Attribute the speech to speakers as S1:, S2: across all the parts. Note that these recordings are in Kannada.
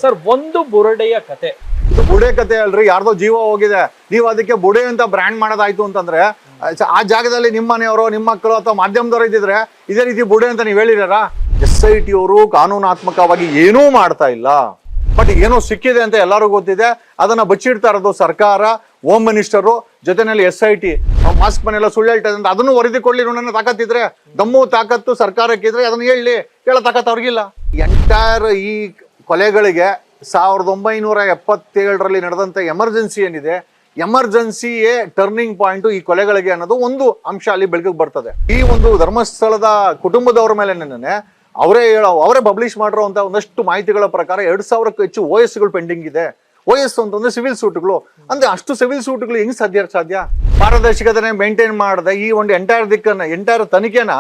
S1: ಸರ್, ಒಂದು ಬುರುಡೆಯ ಕತೆ.
S2: ಬುಡೆ ಕತೆ ಅಲ್ರಿ, ಯಾರ್ದೋ ಜೀವ ಹೋಗಿದೆ, ನೀವು ಅದಕ್ಕೆ ಬುಡೆ ಅಂತ ಬ್ರ್ಯಾಂಡ್ ಮಾಡೋದಾಯ್ತು ಅಂತಂದ್ರೆ ಆ ಜಾಗದಲ್ಲಿ ನಿಮ್ಮ ಮನೆಯವರು, ನಿಮ್ಮ ಮಕ್ಕಳು ಅಥವಾ ಮಾಧ್ಯಮದವರು ಇದ್ದಿದ್ರೆ ಇದೇ ರೀತಿ ಬುಡೆ ಅಂತ ನೀವು ಹೇಳಿದಾರ? SIT ಅವರು ಕಾನೂನಾತ್ಮಕವಾಗಿ ಏನೂ ಮಾಡ್ತಾ ಇಲ್ಲ, ಬಟ್ ಏನೋ ಸಿಕ್ಕಿದೆ ಅಂತ ಎಲ್ಲರೂ ಗೊತ್ತಿದೆ. ಅದನ್ನ ಬಚ್ಚಿಡ್ತಾ ಇರೋದು ಸರ್ಕಾರ, ಹೋಮ್ ಮಿನಿಸ್ಟರು, ಜೊತೆನಲ್ಲಿ SIT. ಮಾಸ್ಕ್ ಮನೆಲ್ಲ ಸುಳ್ಳು ಹೇಳ್ತಾ ಇದ್ರೆ ಅದನ್ನು ವರದಿ ಕೊಡ್ಲಿ. ನನ್ನ ತಾಕತ್ತಿದ್ರೆ, ದಮ್ಮು ತಾಕತ್ತು ಸರ್ಕಾರಕ್ಕಿದ್ರೆ ಅದನ್ನ ಹೇಳೋ ತಾಕತ್ತು ಅವ್ರಿಗಿಲ್ಲ. ಎಂಟೈರ್ ಈ ಕೊಲೆಗಳಿಗೆ 1977ರಲ್ಲಿ ನಡೆದಂತ ಎಮರ್ಜೆನ್ಸಿ ಏನಿದೆ, ಎಮರ್ಜೆನ್ಸಿಯೇ ಟರ್ನಿಂಗ್ ಪಾಯಿಂಟ್ ಈ ಕೊಲೆಗಳಿಗೆ ಅನ್ನೋದು ಒಂದು ಅಂಶ ಅಲ್ಲಿ ಬೆಳಕಿಗೆ ಬರ್ತದೆ. ಈ ಒಂದು ಧರ್ಮಸ್ಥಳದ ಕುಟುಂಬದವರ ಮೇಲೆ ಅವರೇ ಪಬ್ಲಿಷ್ ಮಾಡಿರುವಂತ ಒಂದಷ್ಟು ಮಾಹಿತಿಗಳ ಪ್ರಕಾರ 2000ಕ್ಕೂ ಹೆಚ್ಚು OSಗಳು ಪೆಂಡಿಂಗ್ ಇದೆ. OS ಅಂತಂದ್ರೆ ಸಿವಿಲ್ ಸೂಟ್ಗಳು. ಅಂದ್ರೆ ಅಷ್ಟು ಸಿವಿಲ್ ಸೂಟ್ಗಳು ಹೆಂಗ್ ಸಾಧ್ಯ? ಪಾರದರ್ಶಕತೆ ಮೇಂಟೈನ್ ಮಾಡದೆ ಈ ಒಂದು ಎಂಟೈರ್ ತನಿಖೆನ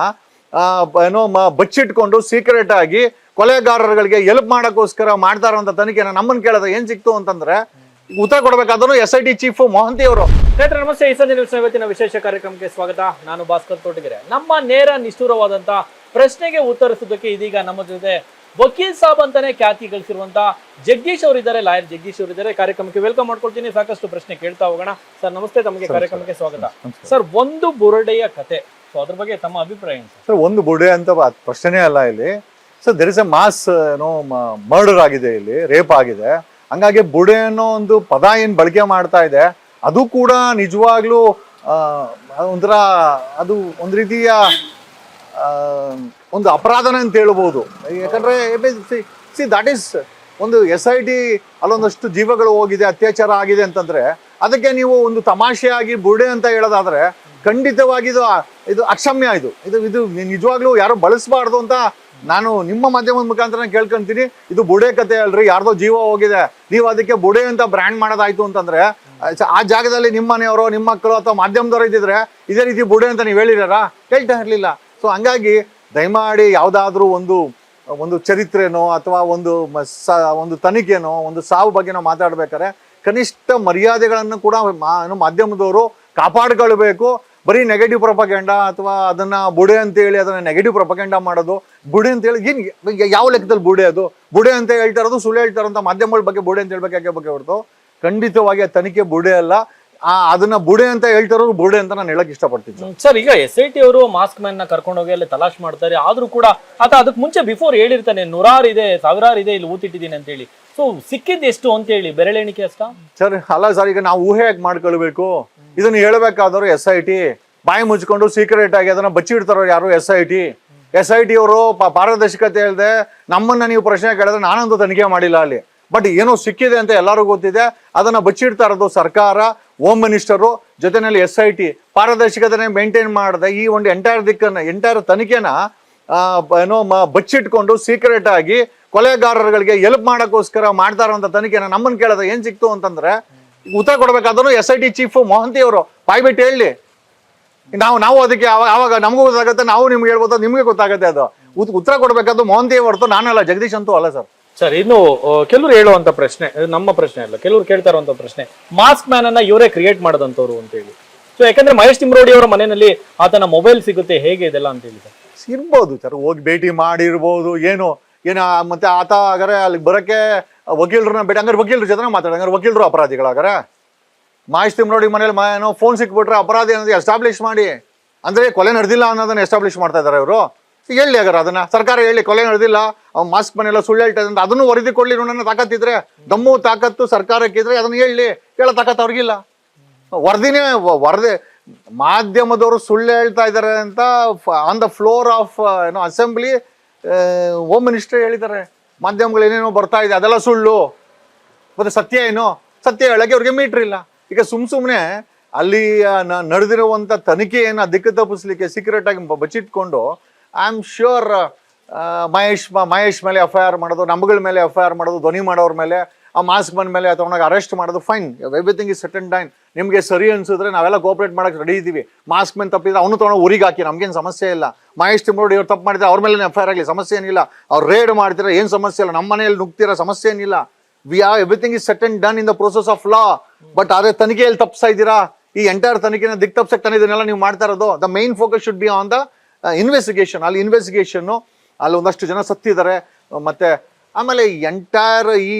S2: ಬಚ್ಚಿಟ್ಕೊಂಡು ಸೀಕ್ರೆಟ್ ಆಗಿ ಕೊಲೆಗಾರರುಗಳಿಗೆ ಹೆಲ್ಪ್ ಮಾಡಕ್ಕೋಸ್ಕರ ಮಾಡ್ತಾ ಇರುವಂತ ತನಿಖೆನ ನಮ್ಮನ್ನ ಕೇಳಿದ್ರೆ ಏನ್ ಸಿಕ್ತು ಅಂತಂದ್ರೆ ಉತ್ತರ ಕೊಡ್ಬೇಕಾದ್ರು SIT ಚೀಫ್ ಮೊಹಂತಿ ಅವರು.
S1: ನಮಸ್ತೆ, ಈ ಸಂಜೆ ನ್ಯೂಸ್ ಇವತ್ತಿನ ವಿಶೇಷ ಕಾರ್ಯಕ್ರಮಕ್ಕೆ ಸ್ವಾಗತ. ನಾನು ಭಾಸ್ಕರ್ ತೋಟಗೆರೆ. ನಮ್ಮ ನೇರ ನಿಷ್ಠುರವಾದಂತ ಪ್ರಶ್ನೆಗೆ ಉತ್ತರಿಸೋದಕ್ಕೆ ಇದೀಗ ನಮ್ಮ ಜೊತೆ ವಕೀಲ್ ಸಾಬ್ ಅಂತಾನೆ ಖ್ಯಾತಿ ಗಳಿಸಿರುವಂತ ಜಗದೀಶ್ ಅವರಿದ್ದಾರೆ, ಲಾಯರ್ ಜಗದೀಶ್ ಅವರಿದ್ದಾರೆ. ಕಾರ್ಯಕ್ರಮಕ್ಕೆ ವೆಲ್ಕಮ್ ಮಾಡ್ಕೊಳ್ತೀನಿ. ಸಾಕಷ್ಟು ಪ್ರಶ್ನೆ ಕೇಳ್ತಾ ಹೋಗೋಣ. ಸರ್ ನಮಸ್ತೆ, ತಮಗೆ ಕಾರ್ಯಕ್ರಮಕ್ಕೆ ಸ್ವಾಗತ. ಸರ್, ಒಂದು ಬುರುಡೆಯ ಕತೆ, ಅದ್ರ ಬಗ್ಗೆ ತಮ್ಮ ಅಭಿಪ್ರಾಯ ಏನು
S2: ಸರ್? ಒಂದು ಬುರುಡೆ ಅಂತ ಪ್ರಶ್ನೆ ಅಲ್ಲ ಇಲ್ಲಿ sir. There is a mass murder ಆಗಿದೆ, ಇಲ್ಲಿ ರೇಪ್ ಆಗಿದೆ. ಹಂಗಾಗಿ ಬುಡೆ ಅನ್ನೋ ಒಂದು ಪದ ಏನ್ ಬಳಕೆ ಮಾಡ್ತಾ ಇದೆ ಅದು ಕೂಡ ನಿಜವಾಗ್ಲೂ ಒಂಥರ ಅದು ಒಂದು ರೀತಿಯ ಒಂದು ಅಪರಾಧನ ಅಂತ ಹೇಳ್ಬೋದು. ಯಾಕಂದ್ರೆ ದಟ್ ಈಸ್ ಒಂದು SIT ಅಲ್ಲೊಂದಷ್ಟು ಜೀವಗಳು ಹೋಗಿದೆ, ಅತ್ಯಾಚಾರ ಆಗಿದೆ ಅಂತಂದ್ರೆ ಅದಕ್ಕೆ ನೀವು ಒಂದು ತಮಾಷೆಯಾಗಿ ಬುರುಡೆ ಅಂತ ಹೇಳೋದಾದ್ರೆ ಖಂಡಿತವಾಗಿ ಇದು ಅಕ್ಷಮ್ಯ. ಇದು ನಿಜವಾಗ್ಲೂ ಯಾರು ಬಳಸಬಾರ್ದು ಅಂತ ನಾನು ನಿಮ್ಮ ಮಾಧ್ಯಮದ ಮುಖಾಂತರ ಕೇಳ್ಕೊಂತೀನಿ. ಇದು ಬುಡೆ ಕತೆ ಅಲ್ರಿ, ಯಾರ್ದೋ ಜೀವ ಹೋಗಿದೆ, ನೀವು ಅದಕ್ಕೆ ಬುಡೆ ಅಂತ ಬ್ರ್ಯಾಂಡ್ ಮಾಡೋದಾಯ್ತು ಅಂತಂದ್ರೆ ಆ ಜಾಗದಲ್ಲಿ ನಿಮ್ಮ ಮನೆಯವರು, ನಿಮ್ಮ ಮಕ್ಕಳು ಅಥವಾ ಮಾಧ್ಯಮದವರು ಇದ್ದಿದ್ರೆ ಇದೇ ರೀತಿ ಬುಡೆ ಅಂತ ನೀವು ಹೇಳಿದಾರ? ಹೇಳ್ತಾ ಇರ್ಲಿಲ್ಲ. ಸೊ ಹಂಗಾಗಿ ದಯಮಾಡಿ ಯಾವುದಾದ್ರೂ ಒಂದು ಚರಿತ್ರೆನೋ ಅಥವಾ ಒಂದು ತನಿಖೆನೋ ಒಂದು ಸಾವು ಬಗ್ಗೆ ನಾವು ಮಾತಾಡ್ಬೇಕಾದ್ರೆ ಕನಿಷ್ಠ ಮರ್ಯಾದೆಗಳನ್ನು ಕೂಡ ಮಾಧ್ಯಮದವರು ಕಾಪಾಡ್ಕೊಳ್ಬೇಕು. ಬರೀ ನೆಗೆಟಿವ್ ಪ್ರೊಪಗಂಡ ಅಥವಾ ಅದನ್ನ ಬುಡೆ ಅಂತ ಹೇಳಿ ಅದನ್ನ ನೆಗೆಟಿವ್ ಪ್ರೊಪಗಂಡ ಮಾಡೋದು, ಬುಡೆ ಅಂತ ಹೇಳಿ ಯಾವ ಲೆಕ್ಕದಲ್ಲಿ ಬುಡೆ ಅದು? ಬುಡೆ ಅಂತ ಹೇಳ್ತಾ ಇರೋದು ಸುಳ್ಳು ಹೇಳ್ತಾರಂತ ಮಾಧ್ಯಮಗಳ ಬಗ್ಗೆ ಬುಡೆ ಅಂತ ಹೇಳ್ಬೇಕಾಗೆ ಬಗ್ಗೆ ಹೊರತು ಖಂಡಿತವಾಗಿ ಆ ತನಿಖೆ ಬುಡೆ ಅಲ್ಲ. ಅದನ್ನ ಬುಡೆ ಅಂತ ಹೇಳ್ತಾರೋದು ಬುಡೆ ಅಂತ ನಾನು ಹೇಳಕ್ ಇಷ್ಟಪಡ್ತೀನಿ
S1: ಸರ್. ಈಗ SIT ಅವರು ಮಾಸ್ಕ್ ಮ್ಯಾನ್ ನ ಕರ್ಕೊಂಡೋಗಿ ಅಲ್ಲಿ ತಲಾಶ್ ಮಾಡ್ತಾರೆ, ಆದ್ರೂ ಕೂಡ ಆತ ಅದಕ್ಕೆ ಮುಂಚೆ ಬಿಫೋರ್ ಹೇಳಿರ್ತಾನೆ 100 ಇದೆ, 1000 ಇದೆ ಇಲ್ಲಿ ಊತಿಟ್ಟಿದ್ದೀನಿ ಅಂತ ಹೇಳಿ. ಸೊ ಸಿಕ್ಕಿದ್ ಎಷ್ಟು ಅಂತ ಹೇಳಿ ಬೆರಳೆಣಿಕೆ ಅಷ್ಟ
S2: ಸರ್? ಅಲ್ಲ ಸರ್, ಈಗ ನಾವು ಊಹೆ ಯಾಕೆ ಮಾಡ್ಕೊಳ್ಬೇಕು? ಇದನ್ನ ಹೇಳ್ಬೇಕಾದವರು SIT. ಬಾಯಿ ಮುಚ್ಕೊಂಡು ಸೀಕ್ರೆಟ್ ಆಗಿ ಅದನ್ನ ಬಚ್ಚಿಡ್ತಾರೋ ಯಾರು? SIT ಅವರು ಪಾರದರ್ಶಕತೆ ಹೇಳ್ದೆ ನಮ್ಮನ್ನ ನೀವು ಪ್ರಶ್ನೆ ಕೇಳಿದ್ರೆ ನಾನಂತೂ ತನಿಖೆ ಮಾಡಿಲ್ಲ ಅಲ್ಲಿ, ಬಟ್ ಏನೋ ಸಿಕ್ಕಿದೆ ಅಂತ ಎಲ್ಲರೂ ಗೊತ್ತಿದೆ. ಅದನ್ನ ಬಚ್ಚಿಡ್ತಾ ಇರೋದು ಸರ್ಕಾರ, ಹೋಮ್ ಮಿನಿಸ್ಟರು, ಜೊತೆನಲ್ಲಿ SIT. ಪಾರದರ್ಶಕತೆ ಮೇಂಟೈನ್ ಮಾಡದೆ ಈ ಒಂದು ಎಂಟೈರ್ ತನಿಖೆನ ಬಚ್ಚಿಟ್ಕೊಂಡು ಸೀಕ್ರೆಟ್ ಆಗಿ ಕೊಲೆಗಾರರುಗಳಿಗೆ ಹೆಲ್ಪ್ ಮಾಡಕ್ಕೋಸ್ಕರ ಮಾಡ್ತಾ ಇರುವಂತ ತನಿಖೆನ ನಮ್ಮನ್ನ ಕೇಳಿದ್ರೆ ಏನ್ ಸಿಕ್ತು ಅಂತಂದ್ರೆ ಉತ್ತರ ಕೊಡ್ಬೇಕಾದ್ರು SIT ಚೀಫ್ ಮೊಹಂತಿ ಅವರು ಬಾಯ್ ಬಿಟ್ಟು ಹೇಳಿ. ನಾವು ಅದಕ್ಕೆ ಆವಾಗ ನಮಗೂ ಗೊತ್ತಾಗುತ್ತೆ, ನಾವು ನಿಮ್ಗೆ ಹೇಳ್ಬೋದು, ನಿಮ್ಗೆ ಗೊತ್ತಾಗುತ್ತೆ. ಅದು ಉತ್ತರ ಕೊಡ್ಬೇಕಾದ್ರು ಮೊಹಂತಿ ಹೊರತು ನಾನಲ್ಲ, ಜಗದೀಶ್ ಅಂತೂ ಅಲ್ಲ ಸರ್.
S1: ಸರ್, ಇನ್ನು ಕೆಲವರು ಹೇಳುವಂತ ಪ್ರಶ್ನೆ, ನಮ್ಮ ಪ್ರಶ್ನೆ ಅಲ್ಲ, ಕೆಲವರು ಕೇಳ್ತಾ ಇರುವಂತ ಪ್ರಶ್ನೆ, ಮಾಸ್ಕ್ ಮ್ಯಾನ್ ಅನ್ನ ಇವರೇ ಕ್ರಿಯೇಟ್ ಮಾಡದಂತವ್ರು ಅಂತ ಹೇಳಿ. ಸೊ ಯಾಕಂದ್ರೆ ಮಹೇಶ್ ತಿಮ್ರೋಡಿ ಅವರ ಮನೆಯಲ್ಲಿ ಆತನ ಮೊಬೈಲ್ ಸಿಗುತ್ತೆ, ಹೇಗೆ ಇದೆಲ್ಲ ಅಂತ ಹೇಳಿ ಸರ್?
S2: ಇರ್ಬೋದು ಸರ್, ಹೋಗಿ ಭೇಟಿ ಮಾಡಿರ್ಬೋದು, ಏನು ಮತ್ತೆ ಆತ ಹಾಗಾರೆ ಅಲ್ಲಿಗೆ ಬರಕ್ಕೆ ವಕೀಲರನ್ನ ಭೇಟಿ, ಹಂಗಾರೆ ವಕೀಲರ ಜೊತೆ ಮಾತಾಡಂಗಾರೆ ವಕೀಲರು ಅಪರಾಧಿಗಳಾಗಾರೆ? ಮಹೇಶ್ ತಿಮ್ರೋಡಿ ಮನೇಲಿ ಫೋನ್ ಸಿಕ್ಬಿಟ್ರೆ ಅಪರಾಧಿ ಅನ್ನೋದು ಎಸ್ಟಾಬ್ಲಿಷ್ ಮಾಡಿ, ಅಂದ್ರೆ ಕೊಲೆ ನಡೆದಿಲ್ಲ ಅನ್ನೋದನ್ನ ಎಸ್ಟಾಬ್ಲಿಷ್ ಮಾಡ್ತಾ ಇದಾರೆ ಇವರು. ಹೇಳಿ ಹಾಗಾರೆ ಅದನ್ನ ಸರ್ಕಾರ ಹೇಳಿ, ಕೊಲೆ ನಡೆದಿಲ್ಲ, ಮಾಸ್ಕ್ ಮನೆಲ್ಲ ಸುಳ್ಳು ಹೇಳ್ತಾ ಇದ್ರೆ ಅದನ್ನು ವರದಿ ಕೊಡ್ಲಿ. ನನ್ನ ತಾಕತ್ತಿದ್ರೆ, ದಮ್ಮು ತಾಕತ್ತು ಸರ್ಕಾರಕ್ಕಿದ್ರೆ ಅದನ್ನ ಹೇಳೋ ತಾಕತ್ತು ಅವ್ರಿಗಿಲ್ಲ. ವರದಿ ಮಾಧ್ಯಮದವರು ಸುಳ್ಳು ಹೇಳ್ತಾ ಇದ್ದಾರೆ ಅಂತ on the floor of assembly home minister ಹೇಳಿದ್ದಾರೆ. ಮಾಧ್ಯಮಗಳು ಏನೇನೋ ಬರ್ತಾ ಇದೆ ಅದೆಲ್ಲ ಸುಳ್ಳು, ಮತ್ತೆ ಸತ್ಯ ಏನು? ಸತ್ಯ ಹೇಳಕ್ಕೆ ಅವ್ರಿಗೆ ಮೀಟ್ರ್ ಇಲ್ಲ. ಈಗ ಸುಮ್ಮನೆ ಅಲ್ಲಿ ನಡೆದಿರುವಂತ ತನಿಖೆಯನ್ನು ದಿಕ್ಕು ತಪ್ಪಿಸ್ಲಿಕ್ಕೆ ಸೀಕ್ರೆಟ್ ಆಗಿ ಬಚ್ಚಿಟ್ಕೊಂಡು ಐ ಆಮ್ ಶ್ಯೂರ್ ಮಹೇಶ್ ಮೇಲೆ FIR ಮಾಡೋದು, ನಮ್ಮಗಳ ಮೇಲೆ FIR ಮಾಡೋದು, ಧ್ವನಿ ಮಾಡೋರ ಮೇಲೆ, ಆ ಮಾಸ್ಕ್ ಮನ್ ಮೇಲೆ ತಗೊಂಡಾಗ ಅರೆಸ್ಟ್ ಮಾಡೋದು, fine, everything is set and dine. ನಿಮ್ಗೆ ಸರಿ ಅನ್ಸಿದ್ರೆ ನಾವೆಲ್ಲ ಕೋಆಪರೇಟ್ ಮಾಡಕ್ಕೆ ರೆಡಿ ಇದ್ದೀವಿ. ಮಾಸ್ಕ್ ಮ್ಯಾನ್ ತಪ್ಪಿದ್ರೆ ಅವನು ತೊಗೊಂಡು ಊರಿಗೆ ಹಾಕಿ, ನಮ್ಗೇನು ಸಮಸ್ಯೆ ಇಲ್ಲ. ಮಹೇಶ್ ತಿಮ್ರೋಡಿ ಅವ್ರು ತಪ್ಪು ಮಾಡಿದ್ರೆ ಅವ್ರ ಮೇಲೆ FIR ಆಗಲಿ, ಸಮಸ್ಯೆ ಏನಿಲ್ಲ. ಅವ್ರು ರೇಡ್ ಮಾಡ್ತೀರಾ ಏನು ಸಮಸ್ಯೆ ಇಲ್ಲ, ನಮ್ಮ ಮನೆಯಲ್ಲಿ ನುಗ್ತೀರಾ ಸಮಸ್ಯೆ ಏನಿಲ್ಲ. Everything is set and done in the process of law. But ಆದ್ರೆ ತನಿಖೆಯಲ್ಲಿ ತಪ್ಪಿಸ್ತಾ ಇದ್ದೀರಾ. ಈ ಎಂಟೈರ್ ತನಿಖೆನ ದಿಕ್ ತಪ್ಪಿಸಕ್ಕೆ ಇದನ್ನೆಲ್ಲ ನೀವು ಮಾಡ್ತಾ ಇರೋದು. The main focus should be on the investigation. ಅಲ್ಲಿ ಇನ್ವೆಸ್ಟಿಗೇಷನ್, ಅಲ್ಲಿ ಒಂದಷ್ಟು ಜನ ಸತ್ತಿದ್ದಾರೆ, ಮತ್ತೆ ಆಮೇಲೆ ಎಂಟೈರ್ ಈ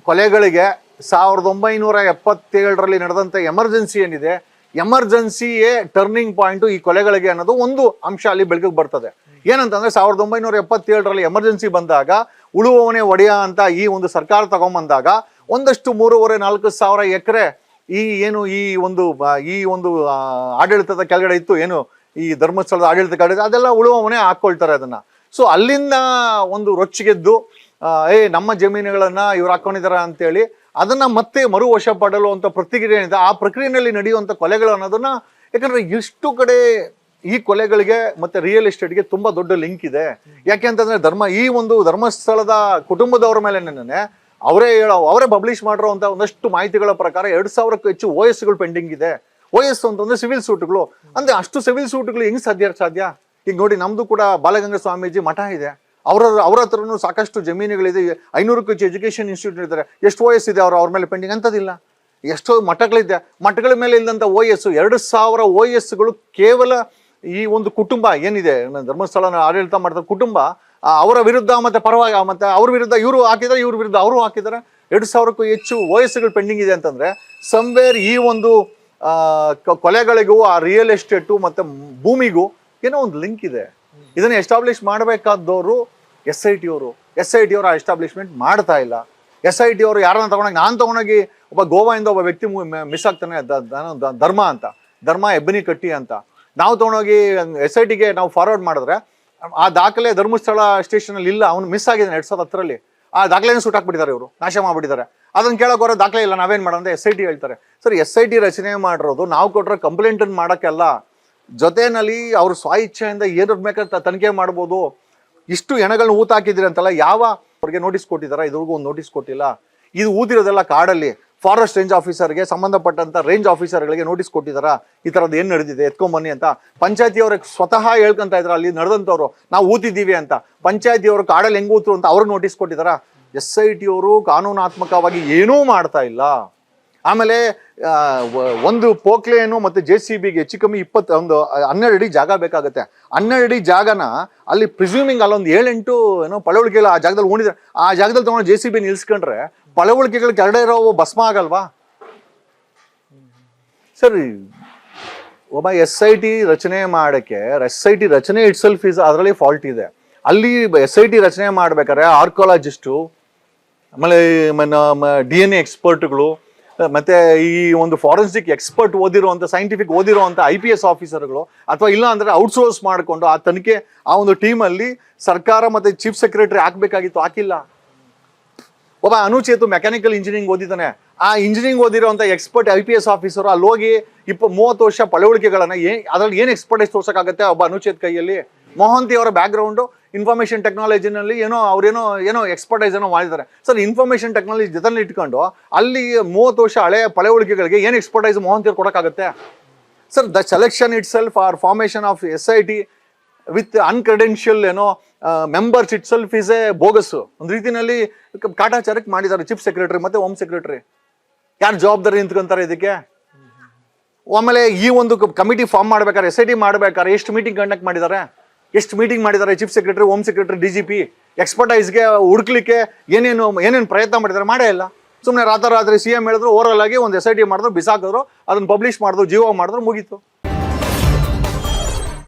S2: ಕೊಲೆಗಳಿಗೆ 1977ರಲ್ಲಿ ನಡೆದಂಥ ಎಮರ್ಜೆನ್ಸಿ ಏನಿದೆ, ಎಮರ್ಜೆನ್ಸಿಯೇ ಟರ್ನಿಂಗ್ ಪಾಯಿಂಟು ಈ ಕೊಲೆಗಳಿಗೆ ಅನ್ನೋದು ಒಂದು ಅಂಶ ಅಲ್ಲಿ ಬೆಳಕಿಗೆ ಬರ್ತದೆ. ಏನಂತಂದ್ರೆ 1977ರಲ್ಲಿ ಎಮರ್ಜೆನ್ಸಿ ಬಂದಾಗ ಉಳುವವನೇ ಒಡೆಯ ಅಂತ ಈ ಒಂದು ಸರ್ಕಾರ ತಗೊಂಬಂದಾಗ ಒಂದಷ್ಟು 3,500-4 ಸಾವಿರ ಎಕರೆ ಈ ಒಂದು ಆಡಳಿತದ ಕೆಳಗಡೆ ಇತ್ತು, ಏನು ಈ ಧರ್ಮಸ್ಥಳದ ಆಡಳಿತ ಕೆಳಗಡೆ, ಅದೆಲ್ಲ ಉಳುವವನೇ ಹಾಕೊಳ್ತಾರೆ ಅದನ್ನ. ಸೊ ಅಲ್ಲಿಂದ ಒಂದು ರೊಚ್ಚಿಗೆದ್ದು ನಮ್ಮ ಜಮೀನುಗಳನ್ನ ಇವ್ರು ಹಾಕೊಂಡಿದಾರ ಅಂತೇಳಿ ಅದನ್ನ ಮತ್ತೆ ಮರು ವಶ ಪಡಲು ಅಂತ ಪ್ರಕ್ರಿಯೆ ಏನಿದೆ, ಆ ಪ್ರಕ್ರಿಯೆಯಲ್ಲಿ ನಡೆಯುವಂಥ ಕೊಲೆಗಳು ಅನ್ನೋದನ್ನ, ಯಾಕಂದ್ರೆ ಇಷ್ಟು ಕಡೆ ಈ ಕೊಲೆಗಳಿಗೆ ಮತ್ತೆ ರಿಯಲ್ ಎಸ್ಟೇಟ್ಗೆ ತುಂಬಾ ದೊಡ್ಡ ಲಿಂಕ್ ಇದೆ. ಯಾಕೆ ಅಂತಂದ್ರೆ ಈ ಒಂದು ಧರ್ಮಸ್ಥಳದ ಕುಟುಂಬದವರ ಮೇಲೆ ಅವರೇ ಪಬ್ಲಿಷ್ ಮಾಡಿರೋ ಅಂತ ಒಂದಷ್ಟು ಮಾಹಿತಿಗಳ ಪ್ರಕಾರ 2,000ಕ್ಕೂ ಹೆಚ್ಚು OSಗಳು ಪೆಂಡಿಂಗ್ ಇದೆ. OS ಅಂತಂದ್ರೆ ಸಿವಿಲ್ ಸೂಟ್ಗಳು. ಅಂದ್ರೆ ಅಷ್ಟು ಸಿವಿಲ್ ಸೂಟ್ಗಳು ಹೆಂಗ್ ಸಾಧ್ಯ? ಈಗ ನೋಡಿ, ನಮ್ದು ಕೂಡ ಬಾಲಗಂಗಾ ಸ್ವಾಮೀಜಿ ಮಠ ಇದೆ, ಅವ್ರ ಹತ್ರನೂ ಸಾಕಷ್ಟು ಜಮೀನುಗಳಿದೆ, 500ಕ್ಕೂ ಹೆಚ್ಚು ಎಜುಕೇಶನ್ ಇನ್ಸ್ಟಿಟ್ಯೂಟ್ ಇದ್ದಾರೆ. ಎಷ್ಟು OS ಇದೆ ಅವ್ರ ಮೇಲೆ ಪೆಂಡಿಂಗ್ ಅಂತದಿಲ್ಲ. ಎಷ್ಟೋ ಮಠಗಳಿದೆ, ಮಠಗಳ ಮೇಲೆ ಇಲ್ಲದಂತ OS 2,000 OSಗಳು ಕೇವಲ ಈ ಒಂದು ಕುಟುಂಬ ಏನಿದೆ, ಧರ್ಮಸ್ಥಳನ ಆಡಳಿತ ಮಾಡಿದ ಕುಟುಂಬ, ಅವರ ವಿರುದ್ಧ ಮತ್ತೆ ಪರವಾಗಿ, ಮತ್ತೆ ಅವ್ರ ವಿರುದ್ಧ ಇವರು ಹಾಕಿದ್ದಾರೆ, ಇವ್ರ ವಿರುದ್ಧ ಅವರು ಹಾಕಿದ್ದಾರೆ. 2,000ಕ್ಕೂ ಹೆಚ್ಚು OSಗಳು ಪೆಂಡಿಂಗ್ ಇದೆ ಅಂತಂದ್ರೆ ಸಮ್ವೇರ್ ಈ ಒಂದು ಕೊಲೆಗಳಿಗೂ ಆ ರಿಯಲ್ ಎಸ್ಟೇಟು ಮತ್ತೆ ಭೂಮಿಗೂ ಏನೋ ಒಂದು ಲಿಂಕ್ ಇದೆ. ಇದನ್ನ ಎಸ್ಟಾಬ್ಲಿಷ್ ಮಾಡಬೇಕಾದವರು SIT ಅವರು ಆ ಎಸ್ಟಾಬ್ಲಿಷ್ಮೆಂಟ್ ಮಾಡ್ತಾ ಇಲ್ಲ. SIT ಅವರು ಯಾರನ್ನ ತಗೊಂಡೋಗಿ ಒಬ್ಬ ಗೋವಾದಿಂದ ಒಬ್ಬ ವ್ಯಕ್ತಿ ಮಿಸ್ ಆಗ್ತಾನೆ, ಧರ್ಮ ಎಬ್ಬನಿ ಕಟ್ಟಿ ಅಂತ ನಾವು ತಗೊಂಡೋಗಿ SITಗೆ ನಾವು ಫಾರ್ವರ್ಡ್ ಮಾಡಿದ್ರೆ ಆ ದಾಖಲೆ ಧರ್ಮಸ್ಥಳ ಸ್ಟೇಷನ್ ಅಲ್ಲಿ ಇಲ್ಲ, ಅವ್ನು ಮಿಸ್ ಆಗಿದ್ದಾನೆ 2010ರಲ್ಲಿ. ಆ ದಾಖಲೆಯನ್ನು ಸುಟ್ಟಾಕ್ಬಿಟ್ಟಿದ್ದಾರೆ, ಇವರು ನಾಶ ಮಾಡ್ಬಿಟ್ಟಿದ್ದಾರೆ. ಅದನ್ನ ಕೇಳಕ್ ಹೊರ ದಾಖಲೆ ಇಲ್ಲ, ನಾವೇನ್ ಮಾಡೋಣ SIT ಹೇಳ್ತಾರೆ. ಸರ್, SIT ರಚನೆ ಮಾಡಿರೋದು ನಾವು ಕೊಟ್ಟರೆ ಕಂಪ್ಲೇಂಟ್ ಮಾಡಕ್ಕೆಲ್ಲ, ಜೊತೆನಲ್ಲಿ ಅವ್ರ ಸ್ವ-ಇಚ್ಛೆಯಿಂದ ಏನಾದ್ರು ಬೇಕಾದ್ರೆ ತನಿಖೆ ಮಾಡ್ಬೋದು. ಇಷ್ಟು ಹೆಣಗಳನ್ನ ಊತ ಹಾಕಿದ್ರಿ ಅಂತಲ್ಲ, ಅವ್ರಿಗೆ ನೋಟಿಸ್ ಕೊಟ್ಟಿದಾರ? ಇದ್ರಿಗೂ ಒಂದು ನೋಟಿಸ್ ಕೊಟ್ಟಿಲ್ಲ. ಇದು ಊದಿರೋದೆಲ್ಲ ಕಾಡಲ್ಲಿ ಫಾರೆಸ್ಟ್ ರೇಂಜ್ ಆಫೀಸರ್ಗೆ ಸಂಬಂಧಪಟ್ಟಂತ ರೇಂಜ್ ಆಫೀಸರ್ಗಳಿಗೆ ನೋಟಿಸ್ ಕೊಟ್ಟಿದಾರ, ಈ ತರದ್ದು ಏನ್ ನಡೆದಿದೆ ಎತ್ಕೊಂಬನ್ನಿ ಅಂತ. ಪಂಚಾಯತಿಯವ್ರಿಗೆ ಸ್ವತಃ ಹೇಳ್ಕೊಂತ ಇದ್ರ, ಅಲ್ಲಿ ನಡೆದಂತವ್ರು ನಾವು ಊತಿದ್ದೀವಿ ಅಂತ. ಪಂಚಾಯತಿಯವರು ಕಾಡಲ್ಲಿ ಹೆಂಗ್ ಊತರು ಅಂತ ಅವ್ರಿಗೆ ನೋಟಿಸ್ ಕೊಟ್ಟಿದಾರ. SIT ಅವರು ಕಾನೂನಾತ್ಮಕವಾಗಿ ಏನೂ ಮಾಡ್ತಾ ಇಲ್ಲ. ಆಮೇಲೆ ಒಂದು ಪೋಕ್ಲೇನು ಮತ್ತೆ JCBಗೆ ಹೆಚ್ಚು ಕಮ್ಮಿ 12 ಅಡಿ ಜಾಗ ಬೇಕಾಗುತ್ತೆ. 12 ಅಡಿ ಜಾಗನ ಅಲ್ಲಿ ಪ್ರಿಸ್ಯೂಮಿಂಗ್ ಅಲ್ಲೊಂದು 7-8 ಪಳವಳಿಕೆಗಳು ಆ ಜಾಗದಲ್ಲಿ ಉಣಿದ್ರೆ, ಆ ಜಾಗದಲ್ಲಿ ತಗೊಂಡು JCB ನಿಲ್ಸ್ಕೊಂಡ್ರೆ ಪಳವಳಿಕೆಗಳು ಕೆಳಗಡೆ ಇರೋ ಭಸ್ಮ ಆಗಲ್ವಾ? ಸರಿ, ಒಬ್ಬ SIT ರಚನೆ ಮಾಡಕ್ಕೆ SIT ರಚನೆ ಇಟ್ ಸೆಲ್ಫ್ ಅದರಲ್ಲಿ ಫಾಲ್ಟ್ ಇದೆ. ಅಲ್ಲಿ SIT ರಚನೆ ಮಾಡ್ಬೇಕಾದ್ರೆ ಆರ್ಕಿಯಾಲಜಿಸ್ಟು, ಆಮೇಲೆ DNA ಎಕ್ಸ್ಪರ್ಟ್ಗಳು, ಮತ್ತೆ ಈ ಒಂದು ಫಾರೆನ್ಸಿಕ್ ಎಕ್ಸ್ಪರ್ಟ್ ಓದಿರುವಂತ, ಸೈಂಟಿಫಿಕ್ ಓದಿರುವಂತ IPS ಆಫೀಸರ್ಗಳು, ಅಥವಾ ಇಲ್ಲ ಅಂದ್ರೆ ಔಟ್ಸೋರ್ಸ್ ಮಾಡಿಕೊಂಡು ಆ ತನಿಖೆ ಆ ಒಂದು ಟೀಮಲ್ಲಿ ಸರ್ಕಾರ ಮತ್ತೆ ಚೀಫ್ ಸೆಕ್ರೆಟರಿ ಹಾಕ್ಬೇಕಾಗಿತ್ತು, ಹಾಕಿಲ್ಲ. ಒಬ್ಬ ಅನುಚೇತು ಮೆಕ್ಯಾನಿಕಲ್ ಇಂಜಿನಿಯರಿಂಗ್ ಓದಿದ್ದಾನೆ, ಆ ಇಂಜಿನಿಯರಿಂಗ್ ಓದಿರುವಂತ ಎಕ್ಸ್ಪರ್ಟ್ IPS ಆಫೀಸರ್ ಅಲ್ಲಿ ಹೋಗಿ 30 ವರ್ಷ ಪಳವಳಿಕೆಗಳನ್ನ ಅದ್ರಲ್ಲಿ ಏನ್ ಎಕ್ಸ್ಪರ್ಟೈಸ್ ತೋರ್ಸಕ್ಕಾಗತ್ತೆ ಒಬ್ಬ ಅನುಚೇತ್ ಕೈಯಲ್ಲಿ? ಮೊಹಂತಿ ಅವರ ಬ್ಯಾಕ್ ಗ್ರೌಂಡ್ ಇನ್ಫಾರ್ಮೇಶನ್ ಟೆಕ್ನಾಲಜಿನಲ್ಲಿ ಏನೋ ಎಕ್ಸ್ಪರ್ಟೈಸ್ ಏನೋ ಮಾಡಿದ್ದಾರೆ. ಸರ್, ಇನ್ಫಾರ್ಮೇಶನ್ ಟೆಕ್ನಾಲಜಿ ಜೊತೆಲಿ ಇಟ್ಕೊಂಡು ಅಲ್ಲಿ 30 ವರ್ಷ ಹಳೆಯ ಪಳವಳಿಕೆಗಳಿಗೆ ಏನು ಎಕ್ಸ್ಪರ್ಟೈಸ್ ಮೊಹಂತಿ ಅವ್ರು ಕೊಡೋಕ್ಕಾಗತ್ತೆ? Sir, the selection itself or formation of SIT with uncredential members itself is a bogus. ಒಂದು ರೀತಿಯಲ್ಲಿ ಕಾಟಾಚಾರಕ್ಕೆ ಮಾಡಿದ್ದಾರೆ ಚೀಫ್ ಸೆಕ್ರೆಟರಿ ಮತ್ತೆ ಹೋಮ್ ಸೆಕ್ರೆಟರಿ. ಯಾರು ಜವಾಬ್ದಾರಿ ನಿಂತ್ಕೊಂತಾರೆ ಇದಕ್ಕೆ? ಆಮೇಲೆ ಈ ಒಂದು ಕಮಿಟಿ ಫಾರ್ಮ್ ಮಾಡ್ಬೇಕಾದ್ರೆ, SIT ಮಾಡ್ಬೇಕಾದ್ರೆ ಎಷ್ಟು ಮೀಟಿಂಗ್ ಕಂಡಕ್ಟ್ ಮಾಡಿದ್ದಾರೆ? Chief secretary, home secretary, DGP ಎಕ್ಸ್ಪರ್ಟೈಸ್ಗೆ ಹುಡುಕ್ಲಿಕ್ಕೆ ಏನೇನು ಪ್ರಯತ್ನ ಮಾಡಿದ್ದಾರೆ? ಮಾಡೇ ಇಲ್ಲ. ಸುಮ್ಮನೆ ರಾತ್ರಿ CM ಹೇಳಿದ್ರು, ಓವರಲ್ ಆಗಿ ಒಂದು SIT ಮಾಡಿದ್ರು, ಬಿಸಾಕಿದ್ರು, ಅದನ್ನ ಪಬ್ಲಿಷ್ ಮಾಡಿದ್ರು, ಜೀವ ಮಾಡಿದ್ರು, ಮುಗೀತು.